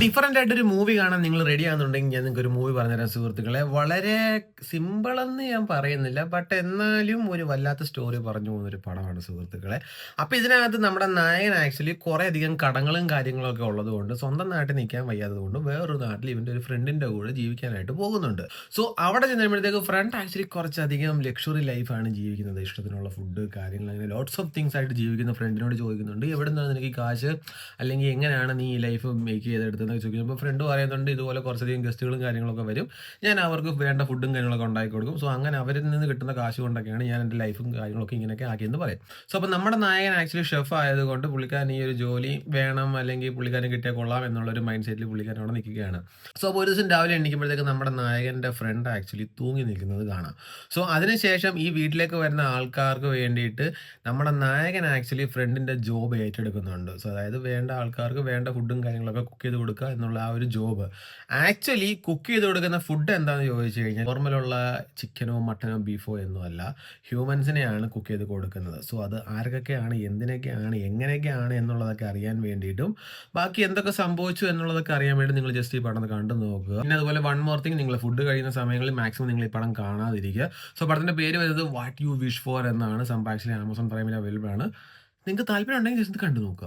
Different ആയിട്ടൊരു movie കാണാൻ നിങ്ങൾ റെഡി ആകുന്നുണ്ടെങ്കിൽ ഞാൻ നിങ്ങൾക്ക് ഒരു മൂവി പറഞ്ഞുതരാം സുഹൃത്തുക്കളെ. വളരെ സിമ്പിളെന്ന് ഞാൻ പറയുന്നില്ല. ബട്ട് എന്നാലും ഒരു വല്ലാത്ത സ്റ്റോറി പറഞ്ഞു പോകുന്നൊരു പടമാണ് സുഹൃത്തുക്കളെ. അപ്പോൾ ഇതിനകത്ത് നമ്മുടെ നായകൻ ആക്ച്വലി കുറേയധികം കടങ്ങളും കാര്യങ്ങളൊക്കെ ഉള്ളതുകൊണ്ട് സ്വന്തം നാട്ടിൽ നിൽക്കാൻ വയ്യാത്തതുകൊണ്ട് വേറൊരു നാട്ടിൽ ഇവൻ്റെ ഒരു ഫ്രണ്ടിൻ്റെ കൂടെ ജീവിക്കാനായിട്ട് പോകുന്നുണ്ട്. സോ അവിടെ ചെന്നപ്പോഴത്തേക്ക് ഫ്രണ്ട് ആക്ച്വലി കുറച്ചധികം ലക്ഷറി ലൈഫാണ് ജീവിക്കുന്നത്. ഇഷ്ടത്തിനുള്ള ഫുഡ് കാര്യങ്ങൾ അങ്ങനെ ലോട്ട്സ് ഓഫ് തിങ്സ് ആയിട്ട് ജീവിക്കുന്ന ഫ്രണ്ടിനോട് ചോദിക്കുന്നുണ്ട്, എവിടെ നിന്നാണ് നിനക്ക് ഈ കാശ്, അല്ലെങ്കിൽ എങ്ങനെയാണ് നീ ഈ ലൈഫ് മേക്ക് ചെയ്തെടുത്തതെന്നൊക്കെ ചോദിക്കുമ്പോൾ ഫ്രണ്ട് പറയുന്നുണ്ട്, ഇതുപോലെ കുറച്ചധികം ഗസ്റ്റുകളും കാര്യങ്ങളൊക്കെ വരും, ഞാൻ അവർക്ക് വേണ്ട ഫുഡും കാര്യങ്ങളൊക്കെ ഉണ്ടാക്കി കൊടുക്കും. സോ അങ്ങനെ അവരിൽ നിന്ന് കിട്ടുന്ന കാശ് കൊണ്ടൊക്കെയാണ് ഞാൻ എൻ്റെ ലൈഫും കാര്യങ്ങളൊക്കെ ഇങ്ങനെയൊക്കെ ആക്കിയെന്ന് പറയും. സോ അപ്പോൾ നമ്മുടെ നായകൻ ആക്ച്വലി ഷെഫ് ആയതുകൊണ്ട് പുള്ളിക്കാരൻ ഈ ഒരു ജോലി വേണം, അല്ലെങ്കിൽ പുള്ളിക്കാരൻ കിട്ടിയാൽ കൊള്ളാം എന്നുള്ളൊരു മൈൻഡ് സെറ്റിൽ പുള്ളിക്കാരൻ അവിടെ നിൽക്കുകയാണ്. സോ അപ്പോൾ ഒരു ദിവസം രാവിലെ എണീക്കുമ്പോഴത്തേക്ക് നമ്മുടെ നായകൻ്റെ ഫ്രണ്ട് ആക്ച്വലി തൂങ്ങി നിൽക്കുന്നത് കാണാം. സോ അതിനുശേഷം ഈ വീട്ടിലേക്ക് വരുന്ന ആൾക്കാർക്ക് വേണ്ടിയിട്ട് നമ്മുടെ നായകൻ ആക്ച്വലി ഫ്രണ്ടിൻ്റെ ജോബ് ഏറ്റെടുക്കുന്നുണ്ട്. സോ അതായത് വേണ്ട ആൾക്കാർക്ക് വേണ്ട ഫുഡും കാര്യങ്ങളൊക്കെ കുക്ക് ചെയ്ത് കൊടുക്കുക എന്നുള്ള ആ ഒരു ജോബ്. ആക്ച്വലി കുക്ക് ചെയ്ത് കൊടുക്കുന്ന ഫുഡ് എന്താണെന്ന് ചോദിച്ചു കഴിഞ്ഞാൽ നോർമലുള്ള ചിക്കനോ മട്ടനോ ബീഫോ ഒന്നും അല്ല, ഹ്യൂമൻസിനെയാണ് കുക്ക് ചെയ്ത് കൊടുക്കുന്നത്. സോ അത് ആർക്കൊക്കെയാണ്, എന്തിനൊക്കെയാണ്, എങ്ങനെയൊക്കെയാണ് എന്നുള്ളതൊക്കെ അറിയാൻ വേണ്ടിയിട്ടും ബാക്കി എന്തൊക്കെ സംഭവിച്ചു എന്നുള്ളതൊക്കെ അറിയാൻ വേണ്ടി നിങ്ങൾ ജസ്റ്റ് ഈ പടം കണ്ടു നോക്കുക. പിന്നെ അതുപോലെ വൺ മോർ തിങ്, നിങ്ങൾ ഫുഡ് കഴിയുന്ന സമയങ്ങളിൽ മാക്സിമം നിങ്ങൾ ഈ പടം കാണാതിരിക്കുക. സോ പടത്തിൻ്റെ പേര് വരുന്നത് വാട്ട് യു വിഷ് ഫോർ എന്നാണ്. സംഭവം ആക്ച്വലി ആമസോൺ പ്രൈമിൽ അവൈലബിൾ ആണ്. നിങ്ങൾക്ക് താല്പര്യം ഉണ്ടെങ്കിൽ ജസ്റ്റ് കണ്ടു നോക്കുക.